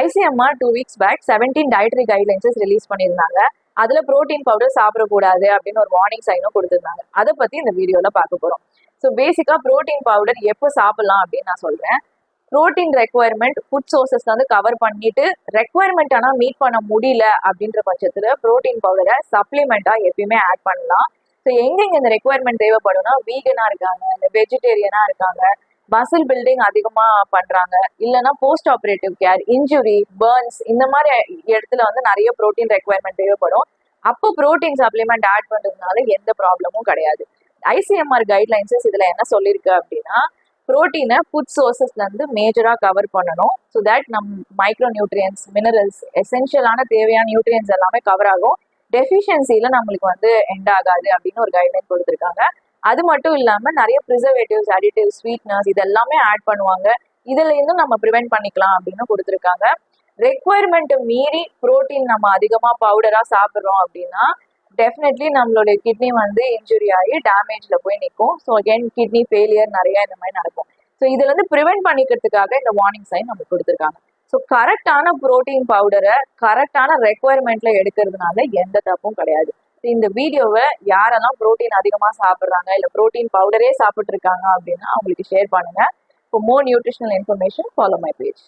ICMR 2 weeks back 17 dietary guidelines release பண்ணியிருந்தாங்க. அதுல protein powder சாப்பிடக்கூடாது அப்படின்னு ஒரு வார்னிங் சைனும் கொடுத்துருந்தாங்க. அதை பத்தி இந்த வீடியோல பார்க்க போறோம். ஸோ பேசிக்கா புரோட்டீன் பவுடர் எப்போ சாப்பிடலாம் அப்படின்னு நான் சொல்றேன். புரோட்டீன் ரெக்குவயர்மெண்ட் ஃபுட் சோர்சஸ் வந்து கவர் பண்ணிட்டு ரெக்குவயர்மெண்ட் ஆனால் மீட் பண்ண முடியல அப்படின்ற பட்சத்துல புரோட்டீன் பவுடரை சப்ளிமெண்டா எப்பயுமே ஆட் பண்ணலாம். ஸோ எங்கெங்க இந்த ரெக்குவயர்மெண்ட் தேவைப்படும்னா, வீகனா இருக்காங்க, இந்த வெஜிடேரியனா இருக்காங்க, மசில் பில்டிங் அதிகமா பண்றாங்க, இல்லைன்னா post operative care, injury, Burns, இந்த மாதிரி இடத்துல வந்து நிறைய புரோட்டீன் ரெக்குவயர்மெண்ட் தேவைப்படும். அப்போ புரோட்டீன் சப்ளிமெண்ட் ஆட் பண்றதுனால எந்த ப்ராப்ளமும் கிடையாது. ICMR கைட்லைன்ஸஸ் இதுல என்ன சொல்லியிருக்கு அப்படின்னா, புரோட்டீனை ஃபுட் சோர்சஸ்ல இருந்து மேஜரா கவர் பண்ணணும். ஸோ தட் நம் மைக்ரோ நியூட்ரியன்ஸ், மினரல்ஸ், எசென்ஷியலான தேவையான நியூட்ரியன்ஸ் எல்லாமே கவர் ஆகும். டெஃபிஷியன்சில நம்மளுக்கு வந்து எண்ட் ஆகாது அப்படின்னு ஒரு கைட்லைன் கொடுத்துருக்காங்க. அது மட்டும் இல்லாம நிறைய ப்ரிசர்வேட்டிவ்ஸ், அடிட்டிவ்ஸ், ஸ்வீட்னஸ் இது எல்லாமே ஆட் பண்ணுவாங்க. இதுல இருந்தும் நம்ம ப்ரிவென்ட் பண்ணிக்கலாம் அப்படின்னு கொடுத்துருக்காங்க. ரெக்குவயர்மெண்ட் மீறி புரோட்டீன் நம்ம அதிகமா பவுடரா சாப்பிட்றோம் அப்படின்னா டெஃபினெட்லி நம்மளுடைய கிட்னி வந்து இன்ஜுரி ஆகி டேமேஜ்ல போய் நிற்கும். ஸோ அகெயின் கிட்னி ஃபெயிலியர் நிறைய இந்த மாதிரி நடக்கும். ஸோ இதுல இருந்து ப்ரிவென்ட் பண்ணிக்கிறதுக்காக இந்த வார்னிங் சைன் நமக்கு கொடுத்துருக்காங்க. ஸோ கரெக்டான புரோட்டீன் பவுடரை கரெக்டான ரெக்குவயர்மெண்ட்ல எடுக்கிறதுனால எந்த தப்பும் கிடையாது. இந்த வீடியோவை யாரெல்லாம் புரோட்டீன் அதிகமா சாப்பிட்றாங்க இல்லை புரோட்டீன் பவுடரே சாப்பிட்டு இருக்காங்க அப்படின்னா அவங்களுக்கு ஷேர் பண்ணுங்க. For more nutritional information, follow my page.